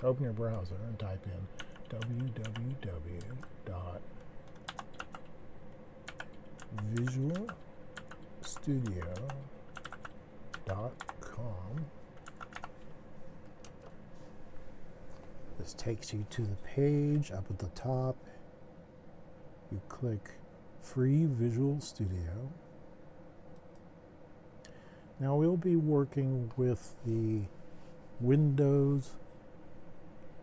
open your browser and type in www.visualstudio.com. This takes you to the page. Up at the top, you click Free Visual Studio. Now we'll be working with the Windows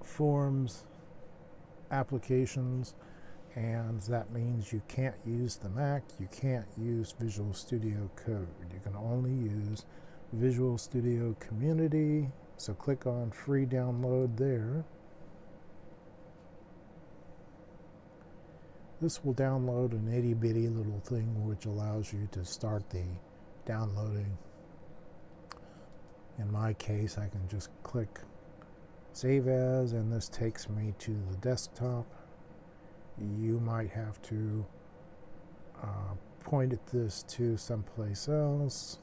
Forms applications, and that means you can't use the Mac, you can't use Visual Studio Code. You can only use Visual Studio Community, so click on free download there. This will download an itty-bitty little thing which allows you to start the downloading. In my case, I can just click Save As, and this takes me to the desktop. You might have to point at this to someplace else.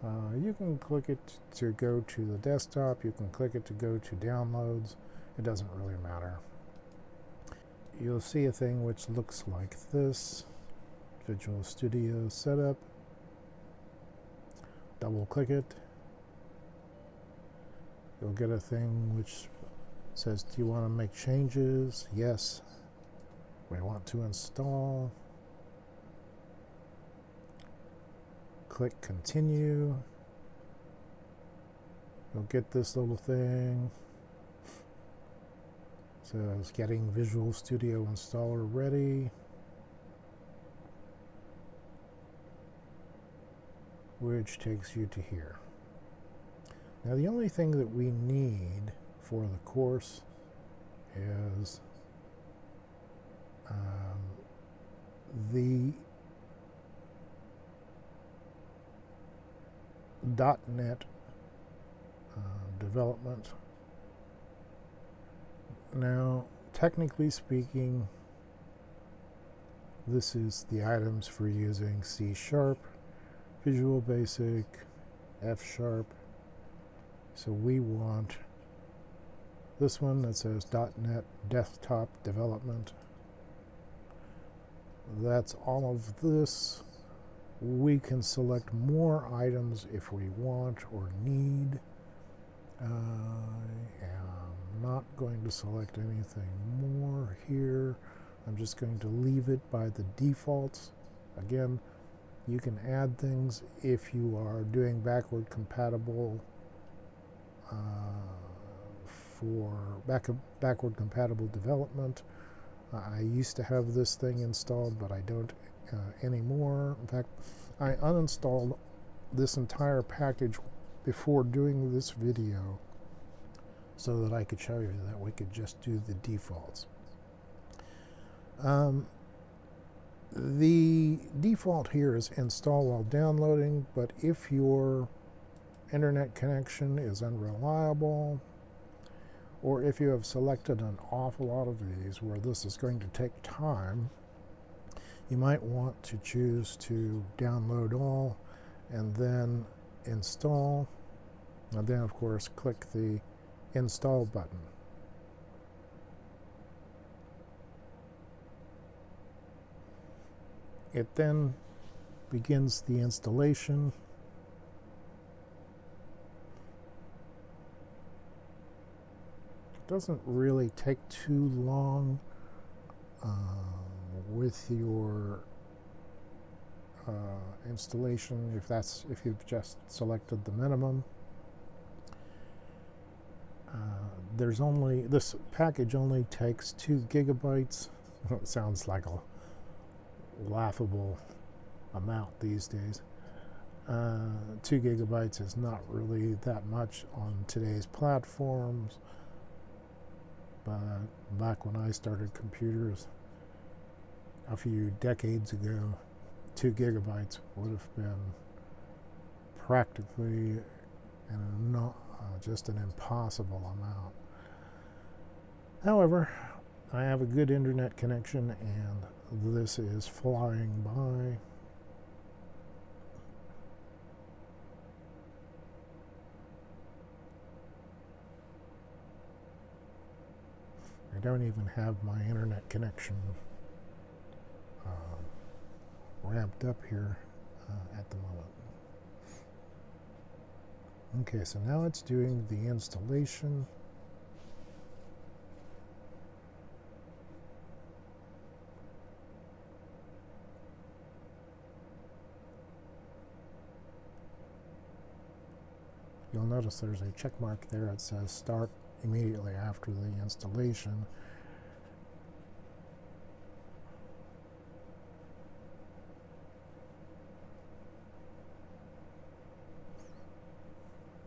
You can click it to go to the desktop. You can click it to go to downloads. It doesn't really matter. You'll see a thing which looks like this. Visual Studio Setup. Double click it. You'll get a thing which says, do you want to make changes? Yes. We want to install. Click continue. You'll get this little thing. It says getting Visual Studio Installer ready. Which takes you to here. Now the only thing that we need for the course is the .NET development. Now, technically speaking, this is the items for using C#, Visual Basic, F#. So we want this one that says .NET Desktop Development. That's all of this. We can select more items if we want or need. I am not going to select anything more here. I'm just going to leave it by the defaults. Again, you can add things if you are doing backward compatible for backward compatible development. I used to have this thing installed, but I don't anymore. In fact, I uninstalled this entire package before doing this video so that I could show you that we could just do the defaults. The default here is install while downloading, but if your internet connection is unreliable, or if you have selected an awful lot of these where this is going to take time, you might want to choose to download all and then install, and then of course click the install button. It then begins the installation. It doesn't really take too long with your installation if you've just selected the minimum. This package only takes 2 gigabytes. It sounds like a laughable amount these days. 2 gigabytes is not really that much on today's platforms, but back when I started computers a few decades ago, 2 gigabytes would have been practically just an impossible amount. However, I have a good internet connection and this is flying by. don't even have my internet connection ramped up here at the moment. Okay, so now it's doing the installation. You'll notice there's a check mark there. It says start immediately after the installation.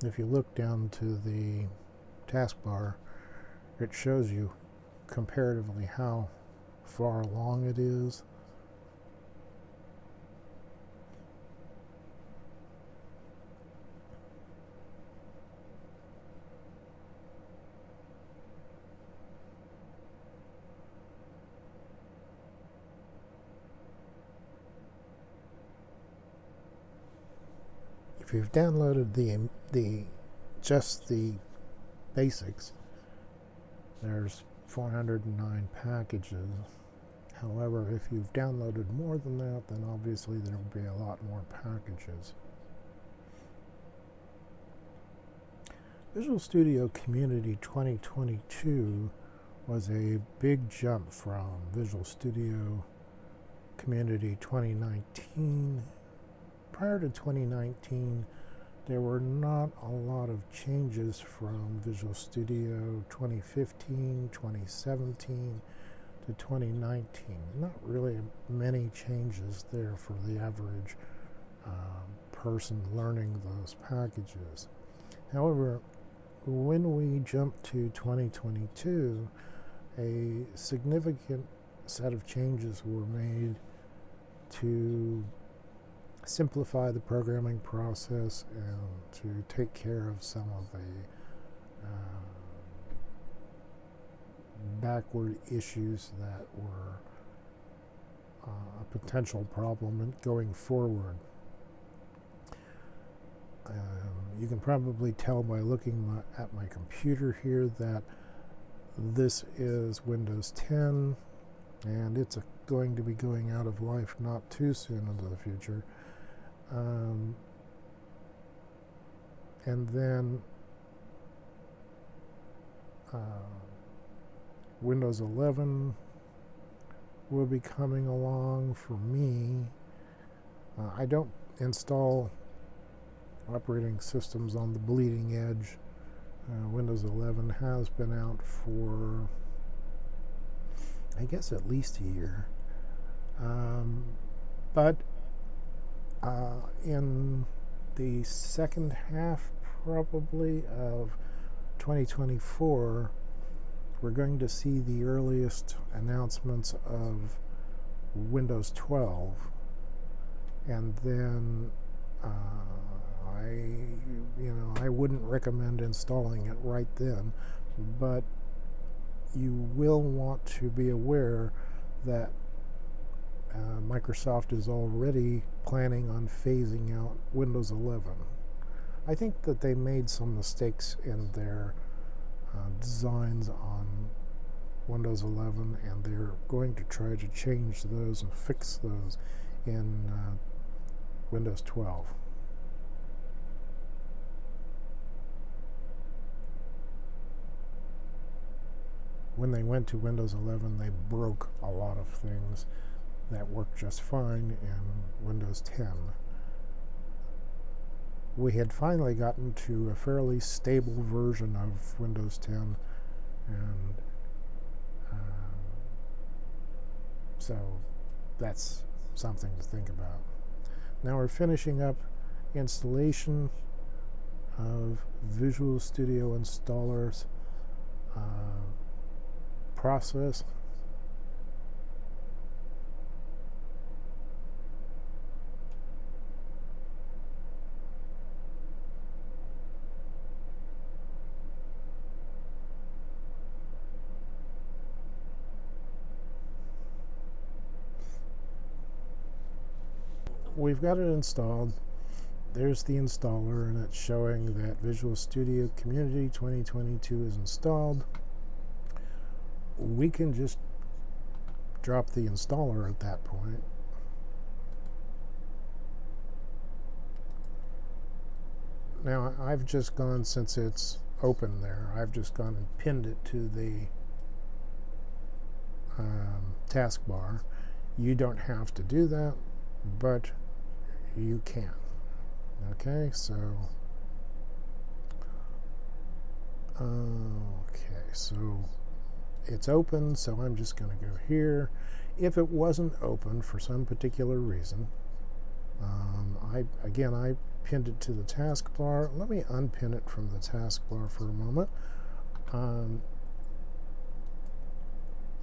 If you look down to the taskbar, it shows you comparatively how far along it is. If you've downloaded just the basics, there's 409 packages. However, if you've downloaded more than that, then obviously there will be a lot more packages. Visual Studio Community 2022 was a big jump from Visual Studio Community 2019. Prior to 2019, there were not a lot of changes from Visual Studio 2015, 2017 to 2019. Not really many changes there for the average person learning those packages. However, when we jump to 2022, a significant set of changes were made to simplify the programming process and to take care of some of the backward issues that were a potential problem going forward. You can probably tell by looking at my computer here that this is Windows 10, and it's going to be going out of life not too soon into the future. And then Windows 11 will be coming along for me. I don't install operating systems on the bleeding edge. Windows 11 has been out for, I guess, at least a year. But in the second half, probably, of 2024, we're going to see the earliest announcements of Windows 12, and then I wouldn't recommend installing it right then, but you will want to be aware that Microsoft is already planning on phasing out Windows 11. I think that they made some mistakes in their designs on Windows 11, and they're going to try to change those and fix those in Windows 12. When they went to Windows 11, they broke a lot of things that worked just fine in Windows 10. We had finally gotten to a fairly stable version of Windows 10, and so that's something to think about. Now we're finishing up installation of Visual Studio Installer's process. We've got it installed. There's the installer, and it's showing that Visual Studio Community 2022 is installed. we can just drop the installer at that point. Now I've just gone, since it's open there, I've just gone and pinned it to the taskbar. You don't have to do that, but you can. Okay, so it's open, so I'm just going to go here. If it wasn't open for some particular reason, I pinned it to the taskbar. Let me unpin it from the taskbar for a moment.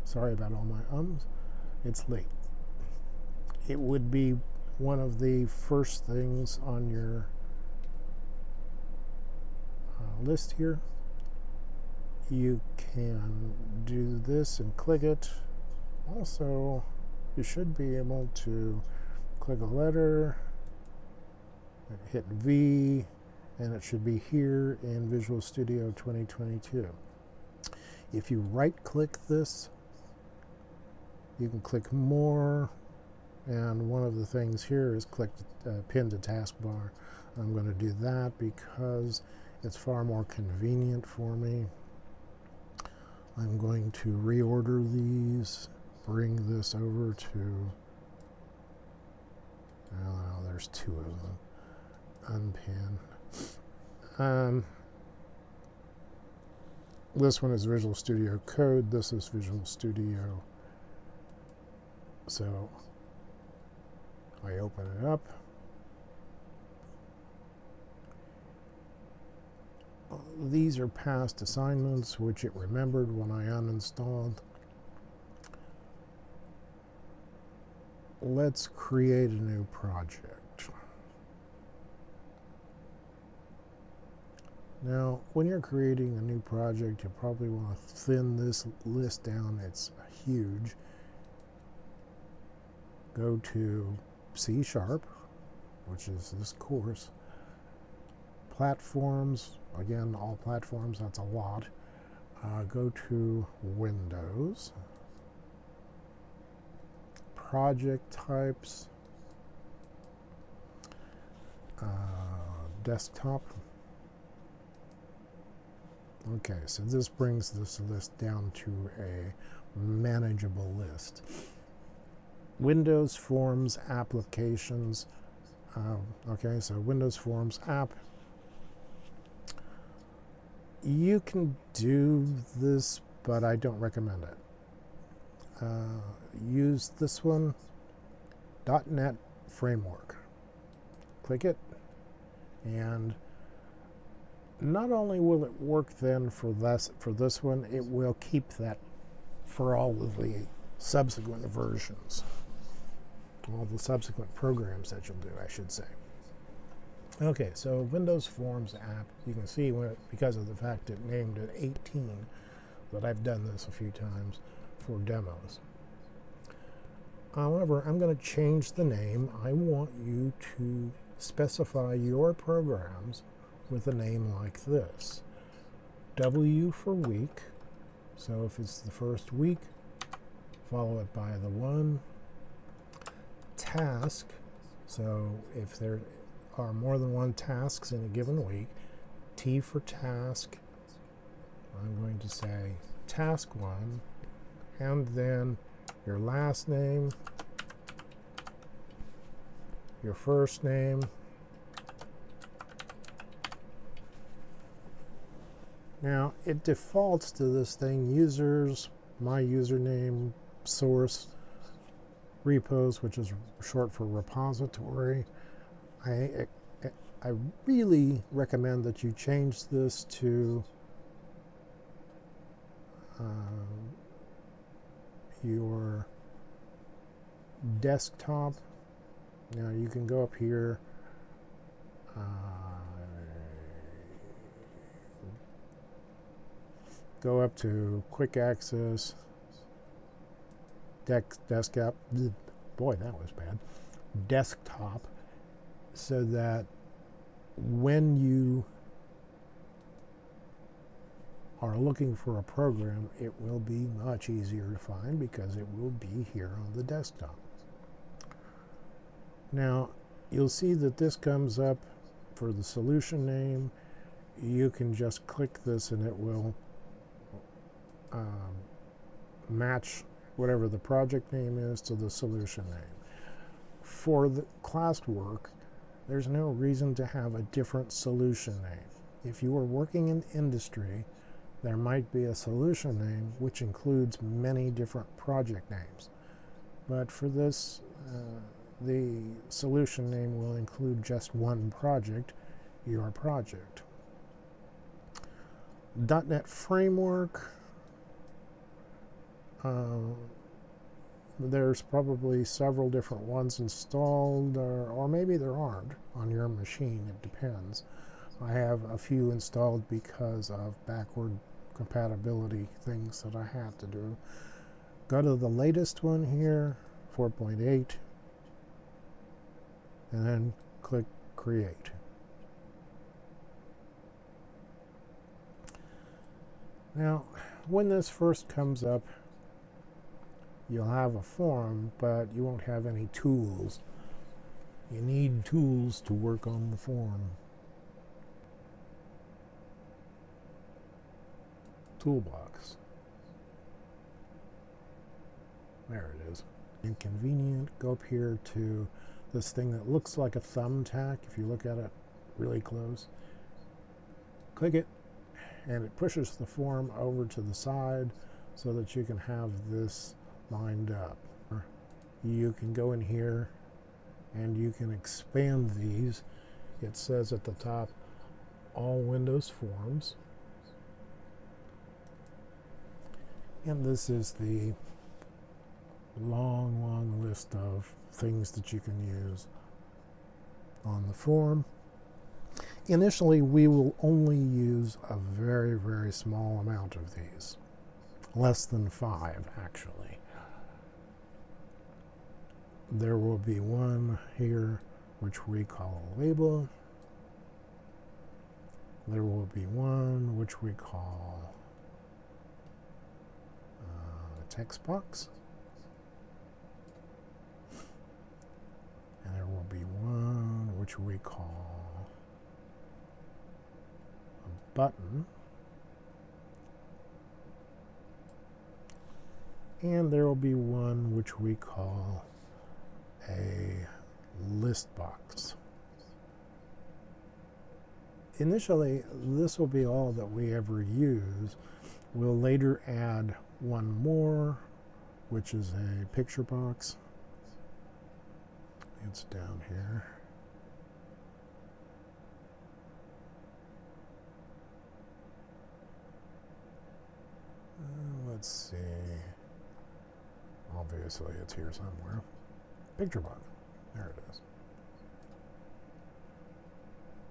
Sorry about all my ums. It's late. It would be one of the first things on your list here. You can do this and click it. Also, you should be able to click a letter, hit V, and it should be here in Visual Studio 2022. If you right-click this, you can click More, and one of the things here is click Pin to Taskbar. I'm going to do that because it's far more convenient for me. I'm going to reorder these, bring this over to, oh, there's two of them, unpin. This one is Visual Studio Code, this is Visual Studio. So I open it up. These are past assignments, which it remembered when I uninstalled. Let's create a new project. Now, when you're creating a new project, you probably want to thin this list down. It's huge. Go to C#, which is this course. Platforms, again, all platforms, that's a lot. Go to Windows. Project types. Desktop. Okay, so this brings this list down to a manageable list. Windows Forms applications. Okay, so Windows Forms app. You can do this, but I don't recommend it. Use this one, .NET Framework. Click it, and not only will it work then for this one, it will keep that for all of the subsequent versions, all the subsequent programs that you'll do, I should say. Okay, so Windows Forms app, you can see because of the fact it named it 18 that I've done this a few times for demos. However, I'm going to change the name. I want you to specify your programs with a name like this. W for week, so if it's the first week, follow it by the 1. Task, so if there are more than one tasks in a given week, T for task, I'm going to say task 1, and then your last name, your first name, now it defaults to this thing, users, my username, source, repos, which is short for repository. I really recommend that you change this to your desktop. Now you can go up here, go up to quick access, desktop, boy that was bad, desktop, so that when you are looking for a program, it will be much easier to find because it will be here on the desktop. Now, you'll see that this comes up for the solution name. You can just click this and it will match whatever the project name is to the solution name. For the classwork, there's no reason to have a different solution name. If you are working in industry, there might be a solution name which includes many different project names. But for this, the solution name will include just one project, your project. .NET Framework, there's probably several different ones installed, or maybe there aren't on your machine, it depends. I have a few installed because of backward compatibility things that I had to do. Go to the latest one here, 4.8, and then click Create. Now, when this first comes up, you'll have a form, but you won't have any tools. You need tools to work on the form. Toolbox. There it is. Inconvenient. Go up here to this thing that looks like a thumbtack if you look at it really close. Click it, and it pushes the form over to the side so that you can have this lined up. You can go in here and you can expand these. It says at the top, all Windows forms. And this is the long list of things that you can use on the form. Initially, we will only use a very small amount of these. Less than 5, actually. There will be one here which we call a label. There will be one which we call a text box. And there will be one which we call a button. And there will be one which we call a list box. Initially, this will be all that we ever use. We'll later add one more, which is a picture box. It's down here. Let's see. Obviously, it's here somewhere. Picture box. There it is.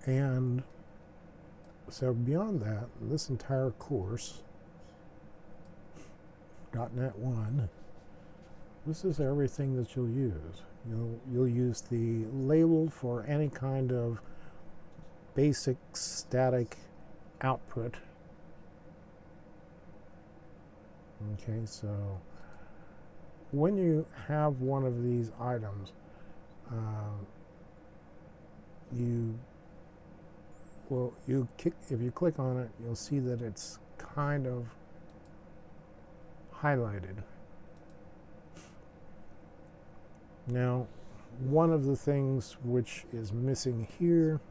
And so beyond that, this entire course, .NET 1, this is everything that you'll use. You'll use the label for any kind of basic static output. Okay, so when you have one of these items, if you click on it, you'll see that it's kind of highlighted. Now, one of the things which is missing here,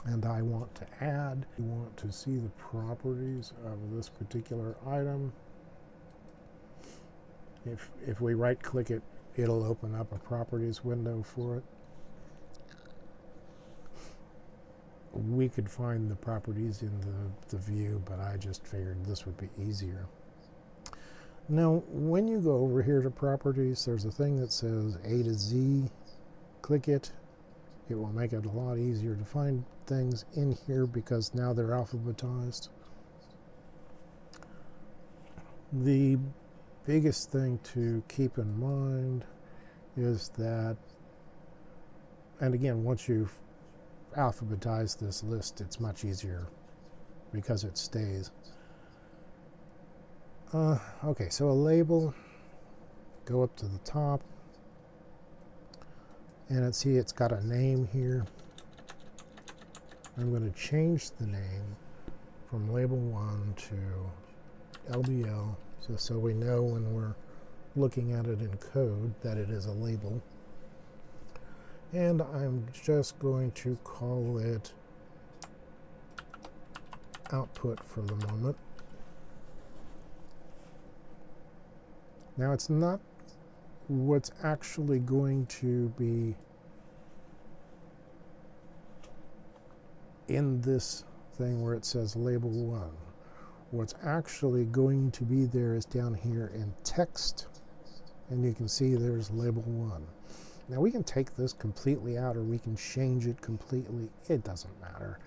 and I want to add, you want to see the properties of this particular item. If we right click it, it'll open up a properties window for it. We could find the properties in the view, but I just figured this would be easier. Now, when you go over here to properties, there's a thing that says A to Z. Click it. It will make it a lot easier to find things in here because now they're alphabetized. The biggest thing to keep in mind is that, and again, once you've alphabetized this list, it's much easier because it stays. Okay, so a label, go up to the top, and see it's got a name here. I'm going to change the name from label 1 to LBL, so we know when we're looking at it in code that it is a label. And I'm just going to call it output for the moment. Now it's not what's actually going to be in this thing where it says label 1. What's actually going to be there is down here in text, and you can see there's label 1. Now we can take this completely out or we can change it completely. It doesn't matter.